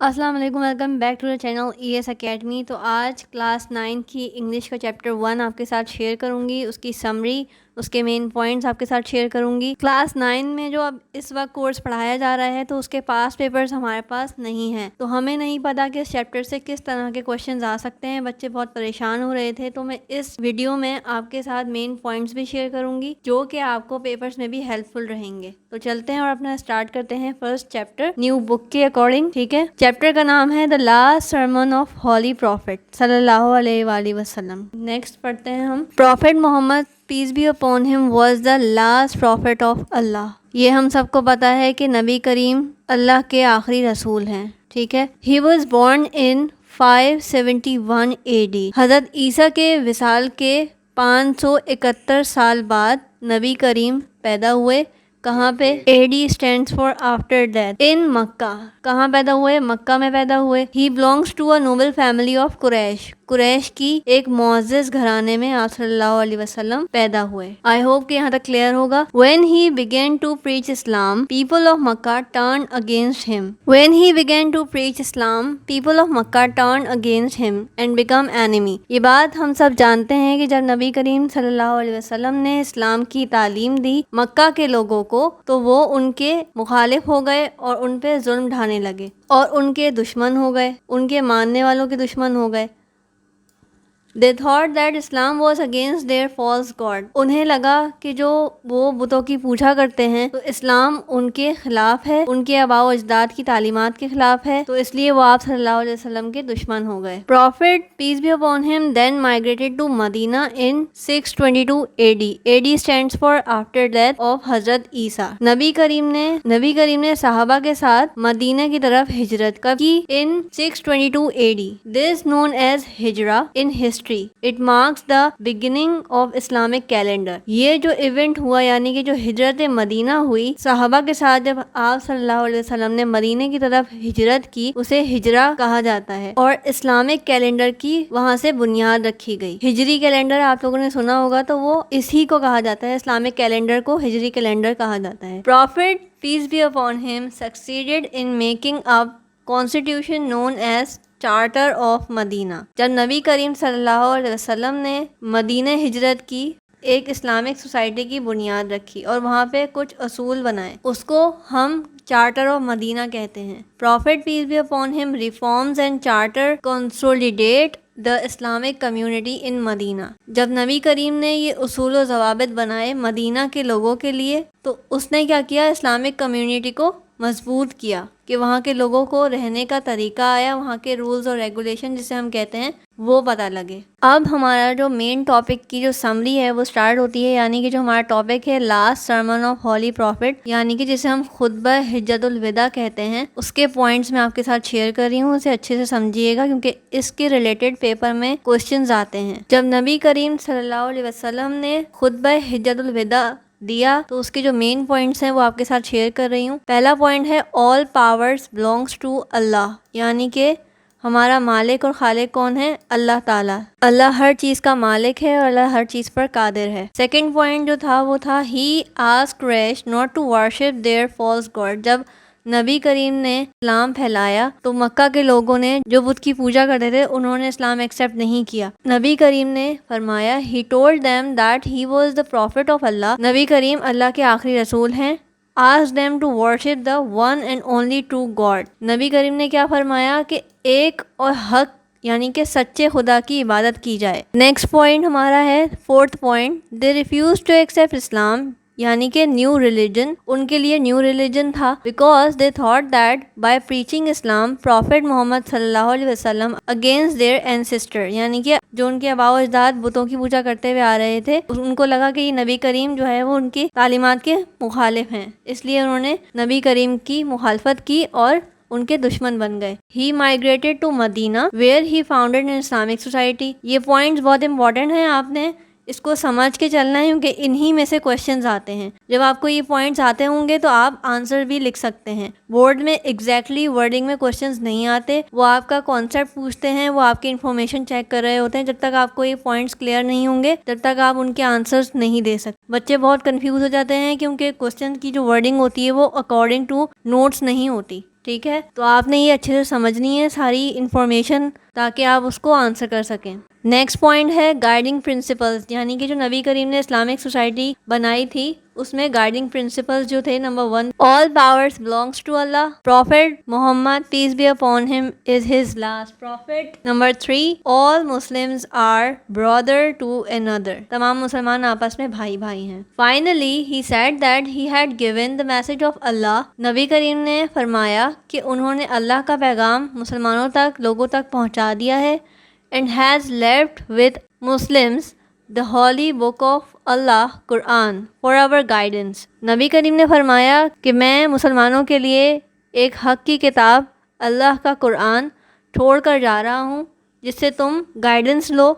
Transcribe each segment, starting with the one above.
السلام علیکم، welcome back to the channel E S academy. تو آج کلاس 9 کی انگلش کا چیپٹر 1 آپ کے ساتھ شیئر کروں گی، اس کی سمری، اس کے مین پوائنٹس آپ کے ساتھ شیئر کروں گی۔ کلاس 9 میں جو اب اس وقت کورس پڑھایا جا رہا ہے تو اس کے پاس پیپرز ہمارے پاس نہیں ہیں، تو ہمیں نہیں پتا کہ اس چیپٹر سے کس طرح کے کویشچنز آ سکتے ہیں۔ بچے بہت پریشان ہو رہے تھے، تو میں اس ویڈیو میں آپ کے ساتھ مین پوائنٹس بھی شیئر کروں گی جو کہ آپ کو پیپرز میں بھی ہیلپ فل رہیں گے۔ تو چلتے ہیں اور اپنا اسٹارٹ کرتے ہیں فرسٹ چیپٹر نیو بک کے اکارڈنگ، ٹھیک ہے۔ چیپٹر کا نام ہے the last sermon of holy prophet صلی اللہ علیہ وآلہ وسلم۔ نیکسٹ پڑھتے ہیں ہم۔ Prophet Muhammad peace be upon him was the last prophet of Allah. یہ ہم سب کو پتا ہے کہ نبی کریم اللہ کے آخری رسول ہیں، ٹھیک ہے۔ He was born in 571 AD۔ حضرت عیسیٰ کے وصال کے 571 سال بعد نبی کریم پیدا ہوئے۔ کہاں پہ؟ AD stands for after death in مکہ۔ کہاں پیدا ہوئے؟ مکہ میں پیدا ہوئے۔ He belongs to a noble family of قریش۔ قریش کی ایک معزز گھرانے میں آپ صلی اللہ علیہ وسلم پیدا ہوئے۔ I hope کہ یہاں تک کلیئر ہوگا۔ When he began to preach Islam, people of Makkah turned against him. When he began to preach Islam, people of Makkah turned against him and become enemy. یہ بات ہم سب جانتے ہیں کہ جب نبی کریم صلی اللہ علیہ وسلم نے اسلام کی تعلیم دی مکہ کے لوگوں کو، تو وہ ان کے مخالف ہو گئے اور ان پہ ظلم ڈھانے لگے اور ان کے دشمن ہو گئے، ان کے ماننے والوں کے دشمن ہو گئے۔ They thought that Islam was against their false god. انہیں لگا کہ جو وہ بتوں کی پوجا کرتے ہیں تو اسلام ان کے خلاف ہے، ان کے آباء و اجداد کی تعلیمات کے خلاف ہے، تو اس لیے وہ آپ صلی اللہ علیہ وسلم کے دشمن ہو گئے۔ Prophet peace be upon him then migrated to Medina in 622 AD. AD stands for after death of حضرت عیسیٰ۔ نبی کریم نے صحابہ کے ساتھ مدینہ کی طرف ہجرت کب کی؟ in 622 AD. This known as ہجرہ in history. It marks the beginning of Islamic calendar. یہ جو ایونٹ ہوا یعنی کہ جو ہجرت مدینہ ہوئی صحابہ کے ساتھ، جب آپ صلی اللہ علیہ وسلم نے مدینہ کی طرف ہجرت کی، اسے ہجرہ کہا جاتا ہے اور اسلامک کیلنڈر کی وہاں سے بنیاد رکھی گئی۔ ہجری کیلنڈر آپ لوگوں نے سنا ہوگا، تو وہ اسی کو کہا جاتا ہے، اسلامک کیلنڈر کو ہجری کیلنڈر کہا جاتا ہے۔ Prophet peace be upon him succeeded in making a constitution known as charter of Medina. جب نبی کریم صلی اللہ علیہ وسلم نے مدینہ ہجرت کی، ایک اسلامک سوسائٹی کی بنیاد رکھی اور وہاں پہ کچھ اصول بنائے، اس کو ہم چارٹر آف مدینہ کہتے ہیں۔ Prophet peace be upon him reforms and charter consolidate the Islamic community in مدینہ۔ جب نبی کریم نے یہ اصول و ضوابط بنائے مدینہ کے لوگوں کے لیے، تو اس نے کیا کیا؟ اسلامک کمیونٹی کو مضبوط کیا کہ وہاں کے لوگوں کو رہنے کا طریقہ آیا، وہاں کے رولز اور ریگولیشن جسے ہم کہتے ہیں وہ پتہ لگے۔ اب ہمارا جو مین ٹاپک کی جو سمری ہے وہ سٹارٹ ہوتی ہے، یعنی کہ جو ہمارا ٹاپک ہے last sermon of holy prophet, یعنی کہ جسے ہم خطبہ حجۃ الوداع کہتے ہیں، اس کے پوائنٹس میں آپ کے ساتھ شیئر کر رہی ہوں، اسے اچھے سے سمجھیے گا کیونکہ اس کے ریلیٹڈ پیپر میں کوسچنز آتے ہیں۔ جب نبی کریم صلی اللہ علیہ وسلم نے خطبہ حجۃ الوداع دیا تو اس کے جو مین پوائنٹس ہیں وہ آپ کے ساتھ شیئر کر رہی ہوں۔ پہلا پوائنٹ ہے all powers belongs to اللہ، یعنی کہ ہمارا مالک اور خالق کون ہے؟ اللہ تعالیٰ۔ اللہ ہر چیز کا مالک ہے اور اللہ ہر چیز پر قادر ہے۔ سیکنڈ پوائنٹ جو تھا وہ تھا he asked Quraysh not to worship their false god۔ جب نبی کریم نے اسلام پھیلایا تو مکہ کے لوگوں نے جو بت کی پوجا کرتے تھے انہوں نے اسلام ایکسیپٹ نہیں کیا۔ نبی کریم نے فرمایا he told them that he was the prophet of Allah۔ نبی کریم اللہ کے آخری رسول ہیں۔ asked them to worship the one and only true God۔ نبی کریم نے کیا فرمایا کہ ایک اور حق یعنی کہ سچے خدا کی عبادت کی جائے۔ نیکسٹ پوائنٹ ہمارا ہے fourth point they refused to accept Islam، یعنی کہ نیو ریلیجن، ان کے لیے نیو ریلیجن تھا because they thought that by preaching Islam Prophet محمد صلی اللہ علیہ وسلم against their ancestor، یعنی کہ جو ان کے آباء و اجداد بتوں کی پوجا کرتے ہوئے آ رہے تھے، ان کو لگا کہ یہ نبی کریم جو ہے وہ ان کی تعلیمات کے مخالف ہیں، اس لیے انہوں نے نبی کریم کی مخالفت کی اور ان کے دشمن بن گئے۔ He migrated to Medina where he founded an Islamic society۔ یہ پوائنٹس بہت امپورٹنٹ ہیں، آپ نے اس کو سمجھ کے چلنا ہے کیونکہ انہی میں سے کویشچنز آتے ہیں. جب آپ کو یہ پوائنٹس آتے ہوں گے تو آپ آنسر بھی لکھ سکتے ہیں. بورڈ میں ایگزیکٹلی ورڈنگ میں کویشچنز نہیں آتے, وہ آپ کا کانسیپٹ پوچھتے ہیں, وہ آپ کی انفارمیشن چیک کر رہے ہوتے ہیں. جب تک آپ کو یہ پوائنٹس کلیئر نہیں ہوں گے جب تک آپ ان کے آنسرز نہیں دے سکتے. بچے بہت کنفیوز ہو جاتے ہیں کیونکہ کویشچن کی جو ورڈنگ ہوتی ہے وہ اکارڈنگ ٹو نوٹس نہیں ہوتی. ٹھیک ہے, تو آپ نے یہ اچھے سے سمجھنی ہے ساری انفارمیشن تاکہ آپ اس کو آنسر کر سکیں. نیکسٹ پوائنٹ ہے گائیڈنگ پرنسپلز, یعنی کہ جو نبی کریم نے اسلامک سوسائٹی بنائی تھی اس میں گائیڈنگ پرنسپلز جو تھے, number 1, all powers belongs to Allah, prophet Muhammad peace be upon him is his last prophet. Number 3, all Muslims are brother to another, تمام مسلمان آپس میں بھائی بھائی ہیں. Finally he said that he had given the message of Allah, نبی کریم نے فرمایا کہ انہوں نے اللہ کا پیغام مسلمانوں تک, لوگوں تک پہنچا دیا ہے. And has left with Muslims the holy book of Allah Quran for our guidance. نبی کریم نے فرمایا کہ میں مسلمانوں کے لیے ایک حق کی کتاب اللہ کا قرآن چھوڑ کر جا رہا ہوں جس سے تم گائیڈنس لو.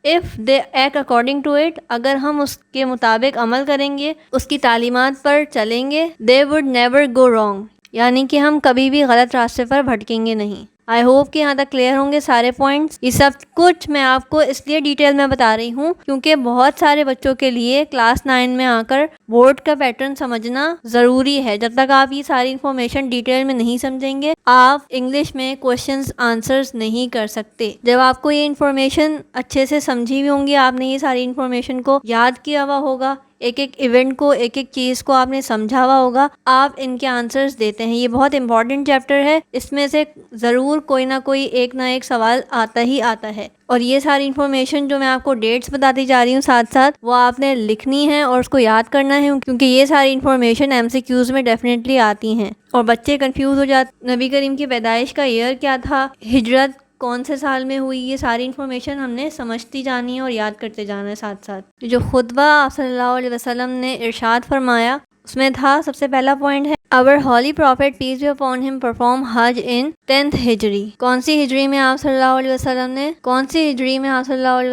If they act according to it, اگر ہم اس کے مطابق عمل کریں گے, اس کی تعلیمات پر چلیں گے, they would never go wrong, یعنی کہ ہم کبھی بھی غلط راستے پر بھٹکیں گے نہیں. آئی ہوپ کہ یہاں تک کلیئر ہوں گے سارے پوائنٹس. یہ سب کچھ میں آپ کو اس لیے ڈیٹیل میں بتا رہی ہوں کیونکہ بہت سارے بچوں کے لیے کلاس 9 میں آ کر بورڈ کا پیٹرن سمجھنا ضروری ہے. جب تک آپ یہ ساری انفارمیشن ڈیٹیل میں نہیں سمجھیں گے آپ انگلش میں کویشچنز آنسرز نہیں کر سکتے. جب آپ کو یہ انفارمیشن اچھے سے سمجھی ہوئی ہوں گی, آپ نے یہ ساری انفارمیشن کو یاد کیا ہوا ہوگا, ایک ایک ایونٹ کو, ایک ایک چیز کو آپ نے سمجھا ہوا ہوگا, آپ ان کے آنسرز دیتے ہیں. یہ بہت امپورٹنٹ چیپٹر ہے, اس میں سے ضرور کوئی نہ کوئی ایک نہ ایک سوال آتا ہی آتا ہے. اور یہ ساری انفارمیشن جو میں آپ کو ڈیٹس بتاتی جا رہی ہوں ساتھ ساتھ وہ آپ نے لکھنی ہے اور اس کو یاد کرنا ہے کیونکہ یہ ساری انفارمیشن MCQs میں ڈیفینیٹلی آتی ہیں. اور بچے کنفیوز ہو جاتے, نبی کریم کی پیدائش کا ایئر کیا تھا, ہجرت کون سے سال میں ہوئی, یہ ساری انفارمیشن ہم نے سمجھتی جانی ہے اور یاد کرتے جانا ہے ساتھ ساتھ. جو خطبہ آپ صلی اللہ علیہ وسلم نے ارشاد فرمایا اس میں تھا, سب سے پہلا پوائنٹ ہے Our holy prophet peace be upon him perform Hajj in 10th ہجری. کون سی ہجری میں آپ صلی اللہ علیہ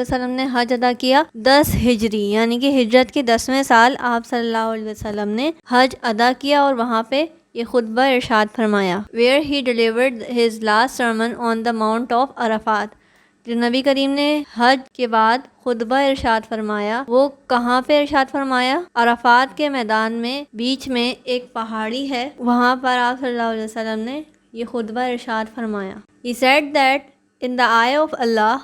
وسلم نے حج ادا کیا؟ 10 ہجری, یعنی کہ ہجرت کے 10ویں سال آپ صلی اللہ علیہ وسلم نے حج ادا کیا اور وہاں پہ یہ خطبہ ارشاد فرمایا. Where he delivered his last sermon on the Mount of Arafat. جو نبی کریم نے حج کے بعد خطبہ ارشاد فرمایا وہ کہاں پہ ارشاد فرمایا؟ عرفات کے میدان میں, بیچ میں ایک پہاڑی ہے, وہاں پر آپ صلی اللہ علیہ وسلم نے یہ خطبہ ارشاد فرمایا. He said that in the eye of Allah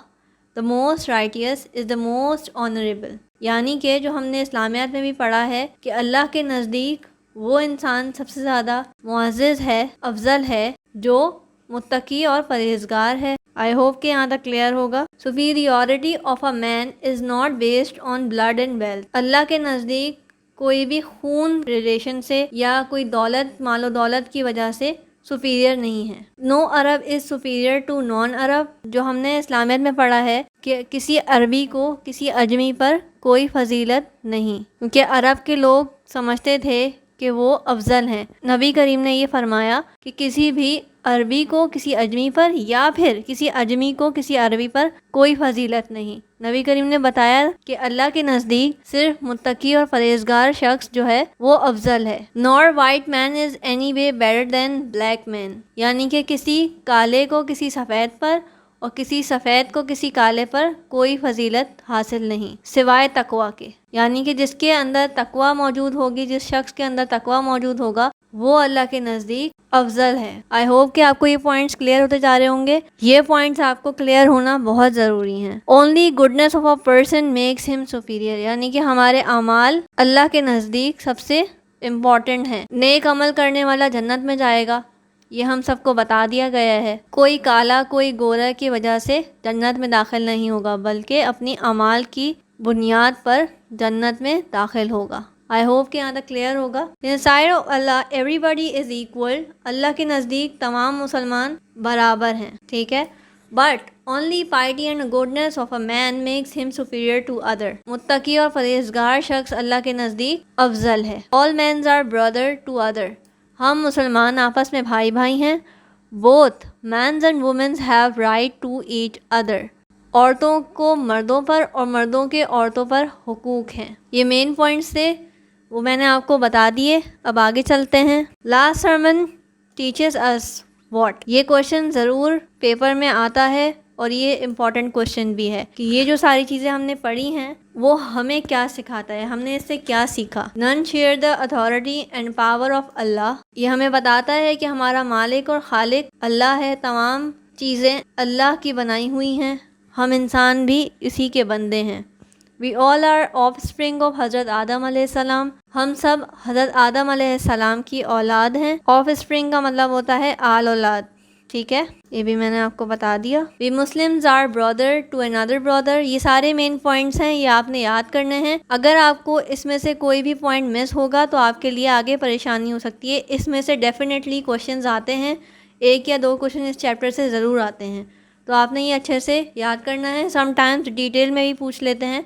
the most righteous is the most honorable, یعنی کہ جو ہم نے اسلامیات میں بھی پڑھا ہے کہ اللہ کے نزدیک وہ انسان سب سے زیادہ معزز ہے, افضل ہے جو متقی اور پرہیزگار ہے. آئی ہوپ کہ یہاں تک کلیئر ہوگا. Superiority of a man is not based on blood and wealth. اللہ کے نزدیک کوئی بھی خون ریلیشن سے یا کوئی دولت, مال و دولت کی وجہ سے سپیریئر نہیں ہے. No Arab is superior to non-Arab. جو ہم نے اسلامیت میں پڑھا ہے کہ کسی عربی کو کسی اجمی پر کوئی فضیلت نہیں, کیونکہ عرب کے لوگ سمجھتے تھے کہ وہ افضل ہیں. نبی کریم نے یہ فرمایا کہ کسی بھی عربی کو کسی اجمی پر یا پھر کسی اجمی کو کسی عربی پر کوئی فضیلت نہیں. نبی کریم نے بتایا کہ اللہ کے نزدیک صرف متقی اور پرہیزگار شخص جو ہے وہ افضل ہے. Nor white man is any way better than black man, یعنی کہ کسی کالے کو کسی سفید پر اور کسی سفید کو کسی کالے پر کوئی فضیلت حاصل نہیں سوائے تقوی کے, یعنی کہ جس کے اندر تقوی موجود ہوگی, جس شخص کے اندر تقوی موجود ہوگا وہ اللہ کے نزدیک افضل ہے. آئی ہوپ کہ آپ کو یہ پوائنٹس کلیئر ہوتے جا رہے ہوں گے. یہ پوائنٹس آپ کو کلیئر ہونا بہت ضروری ہیں. Only goodness of a person makes him superior, یعنی کہ ہمارے اعمال اللہ کے نزدیک سب سے امپورٹنٹ ہیں. نیک عمل کرنے والا جنت میں جائے گا, یہ ہم سب کو بتا دیا گیا ہے. کوئی کالا کوئی گورا کی وجہ سے جنت میں داخل نہیں ہوگا بلکہ اپنی اعمال کی بنیاد پر جنت میں داخل ہوگا. آئی ہوپ کہ یہاں تک کلیئر ہوگا. Sight of Allah everybody is equal, Allah کے نزدیک تمام مسلمان برابر ہیں, ٹھیک ہے. But only piety and goodness of a man makes him superior to other, متقی اور پرہیزگار شخص اللہ کے نزدیک افضل ہے. All mens are brother to other, ہم مسلمان آپس میں بھائی بھائی ہیں. Both mens and womens have right to each other, عورتوں کو مردوں پر اور مردوں کے عورتوں پر حقوق ہیں. یہ مین پوائنٹس تھے، وہ میں نے آپ کو بتا دیے. اب آگے چلتے ہیں. Last sermon teaches us what. یہ کویشچن ضرور پیپر میں آتا ہے اور یہ امپورٹنٹ کویشچن بھی ہے کہ یہ جو ساری چیزیں ہم نے پڑھی ہیں وہ ہمیں کیا سکھاتا ہے، ہم نے اس سے کیا سیکھا. None share the authority and power of Allah. یہ ہمیں بتاتا ہے کہ ہمارا مالک اور خالق اللہ ہے، تمام چیزیں اللہ کی بنائی ہوئی ہیں، ہم انسان بھی اسی کے بندے ہیں. وی آل آر آف اسپرنگ آف حضرت آدم علیہ السلام. ہم سب حضرت آدم علیہ السلام کی اولاد ہیں. آف اسپرنگ کا مطلب ہوتا ہے آل اولاد. ٹھیک ہے، یہ بھی میں نے آپ کو بتا دیا. We Muslims are brother to another brother. یہ سارے مین پوائنٹس ہیں، یہ آپ نے یاد کرنے ہیں. اگر آپ کو اس میں سے کوئی بھی پوائنٹ مس ہوگا تو آپ کے لیے آگے پریشانی ہو سکتی ہے. اس میں سے ڈیفینیٹلی کویشچنز آتے ہیں، 1 یا 2 کویشچن اس چیپٹر سے ضرور آتے ہیں، تو آپ نے یہ اچھے سے یاد کرنا ہے. سم ٹائمز ڈیٹیل میں بھی پوچھ لیتے ہیں،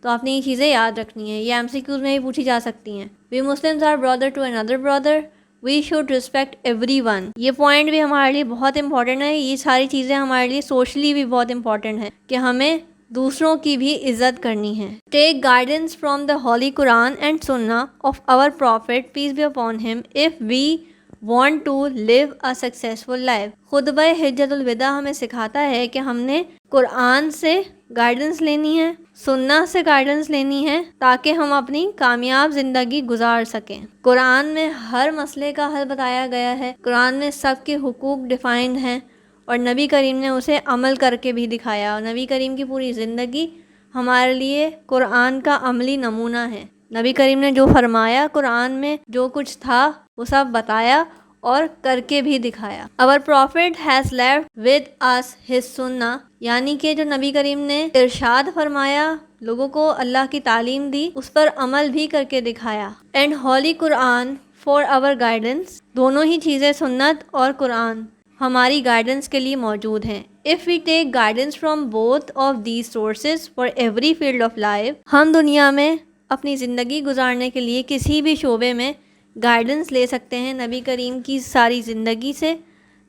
تو آپ نے یہ چیزیں یاد رکھنی ہیں. یہ MCQs میں بھی پوچھی جا سکتی ہیں. We Muslims are brother to another brother. We should respect everyone. یہ پوائنٹ بھی ہمارے لیے بہت امپورٹنٹ ہے. یہ ساری چیزیں ہمارے لیے سوشلی بھی بہت امپورٹنٹ ہیں کہ ہمیں دوسروں کی بھی عزت کرنی ہے. Take guidance from the holy Quran and سنہ of our prophet peace be upon him if we want to live a successful life. خطبہ حجۃ الوداع ہمیں سکھاتا ہے کہ ہم نے قرآن سے گائیڈنس لینی ہے، سنہ سے گائیڈنس لینی ہے، تاکہ ہم اپنی کامیاب زندگی گزار سکیں. قرآن میں ہر مسئلے کا حل بتایا گیا ہے. قرآن میں سب کے حقوق ڈیفائنڈ ہیں اور نبی کریم نے اسے عمل کر کے بھی دکھایا. اور نبی کریم کی پوری زندگی ہمارے لیے قرآن کا عملی نمونہ ہے. نبی کریم نے جو فرمایا، قرآن میں جو کچھ تھا وہ سب بتایا اور کر کے بھی دکھایا. Our prophet has left with us his sunnah. یعنی کہ جو نبی کریم نے ارشاد فرمایا، لوگوں کو اللہ کی تعلیم دی، اس پر عمل بھی کر کے دکھایا. And holy Quran for our guidance. دونوں ہی چیزیں، سنت اور قرآن، ہماری گائیڈنس کے لیے موجود ہیں. If we take guidance from both of these sources for every field of life. ہم دنیا میں اپنی زندگی گزارنے کے لیے کسی بھی شعبے میں گائیڈنس لے سکتے ہیں نبی کریم کی ساری زندگی سے،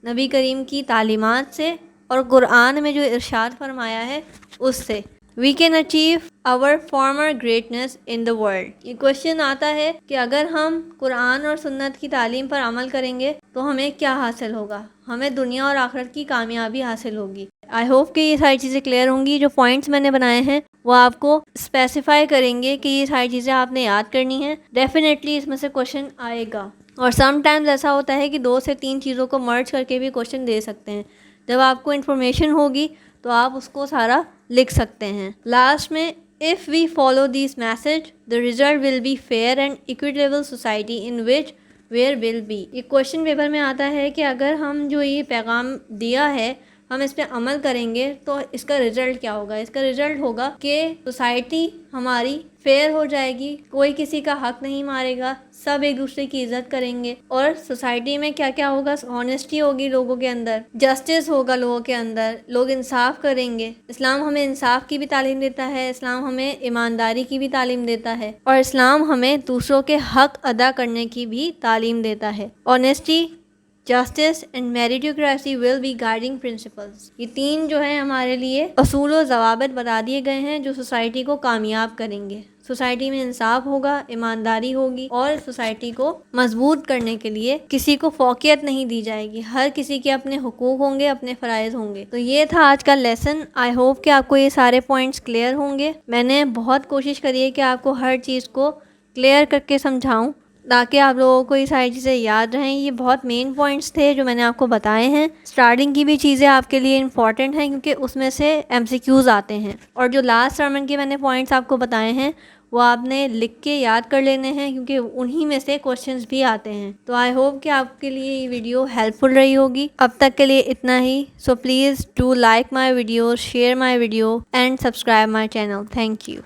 نبی کریم کی تعلیمات سے اور قرآن میں جو ارشاد فرمایا ہے اس سے. We can achieve our former greatness in the world. یہ کویشچن آتا ہے کہ اگر ہم قرآن اور سنت کی تعلیم پر عمل کریں گے تو ہمیں کیا حاصل ہوگا؟ ہمیں دنیا اور آخرت کی کامیابی حاصل ہوگی. آئی ہوپ کہ یہ ساری چیزیں کلیئر ہوں گی. جو پوائنٹس میں نے بنائے ہیں وہ آپ کو اسپیسیفائی کریں گے کہ یہ ساری چیزیں آپ نے یاد کرنی ہیں. ڈیفینیٹلی اس میں سے کویشچن آئے گا، اور سم ٹائمز ایسا ہوتا ہے کہ 2 سے 3 چیزوں کو مرج کر کے بھی کویشچن دے سکتے ہیں. جب آپ کو انفارمیشن ہوگی تو آپ اس کو سارا لکھ سکتے ہیں. لاسٹ میں if we follow this message the result will be fair and equitable society in which where will be. یہ کویشچن پیپر میں آتا ہے کہ اگر ہم جو یہ پیغام دیا ہے ہم اس پہ عمل کریں گے تو اس کا رزلٹ کیا ہوگا؟ اس کا رزلٹ ہوگا کہ سوسائٹی ہماری فیئر ہو جائے گی، کوئی کسی کا حق نہیں مارے گا، سب ایک دوسرے کی عزت کریں گے. اور سوسائٹی میں کیا کیا ہوگا؟ آنیسٹی ہوگی لوگوں کے اندر، جسٹس ہوگا لوگوں کے اندر، لوگ انصاف کریں گے. اسلام ہمیں انصاف کی بھی تعلیم دیتا ہے، اسلام ہمیں ایمانداری کی بھی تعلیم دیتا ہے، اور اسلام ہمیں دوسروں کے حق ادا کرنے کی بھی تعلیم دیتا ہے. Honesty, justice and meritocracy will be guiding principles. یہ 3 جو ہیں ہمارے لیے اصول و ضوابط بتا دیے گئے ہیں جو سوسائٹی کو کامیاب کریں گے. سوسائٹی میں انصاف ہوگا، ایمانداری ہوگی، اور سوسائٹی کو مضبوط کرنے کے لیے کسی کو فوقیت نہیں دی جائے گی. ہر کسی کے اپنے حقوق ہوں گے، اپنے فرائض ہوں گے. تو یہ تھا آج کا لیسن. آئی ہوپ کہ آپ کو یہ سارے پوائنٹس کلیئر ہوں گے. میں نے بہت کوشش کری ہے کہ آپ کو ہر چیز کو کلیئر کر کے سمجھاؤں تاکہ آپ لوگوں کو یہ ساری چیزیں یاد رہیں. یہ بہت مین پوائنٹس تھے جو میں نے آپ کو بتائے ہیں. اسٹارٹنگ کی بھی چیزیں آپ کے لیے امپورٹنٹ ہیں کیونکہ اس میں سے MCQs آتے ہیں، اور جو لاسٹ سرمن کے میں نے پوائنٹس آپ کو بتائے ہیں وہ آپ نے لکھ کے یاد کر لینے ہیں کیونکہ انہی میں سے کویشچنز بھی آتے ہیں. تو آئی ہوپ کہ آپ کے لیے یہ ویڈیو ہیلپ فل رہی ہوگی. اب تک کے لیے اتنا ہی. So please do like my video, share my video and subscribe my channel. Thank you.